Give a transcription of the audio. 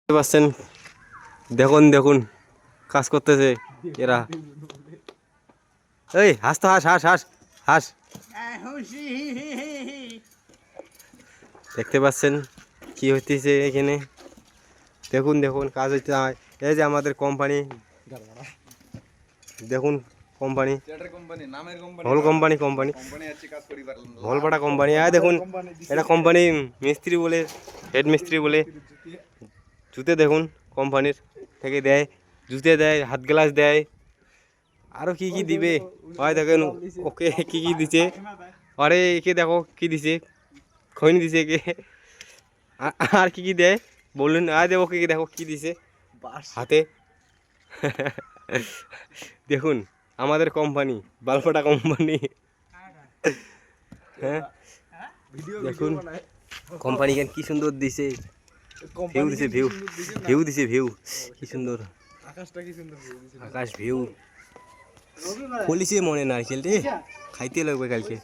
দেখতে পাচ্ছেন, দেখুন দেখুন কাজ করতেছে এরা। এই হাস তো হাস হাস হাস হাস। দেখতে পাচ্ছেন কি হইতেছে এখানে। দেখুন দেখুন কাজ হইতে হয়। এই যে আমাদের কোম্পানি, দেখুন কোম্পানি হল কোম্পানি কোম্পানি হলপাটা কোম্পানি। আর দেখুন এটা কোম্পানি মিস্ত্রি বলে, হেড মিস্ত্রি বলে। জুতে দেখুন কোম্পানির থেকে দেয়, জুতে দেয়, হাত গ্লাস দেয়, আরও কি কি দিবে হয় দেখেন। ওকে কি কি দিছে, আরে একে দেখো কি দিছে, খৈনি দিছে একে। আর কি কি দেয় বললেন, আর দেবো কি দেখো কি দিছে হাতে। দেখুন আমাদের কোম্পানি বালফাটা কোম্পানি। হ্যাঁ দেখুন কোম্পানি কি সুন্দর দিছে, ভিউ দিছে, ভিউ ভিউ দিছে, ভিউ কি সুন্দর আকাশ ভিউ। ফলিছে মনে নারকেল রে, খাইতে লাগবে কালকে।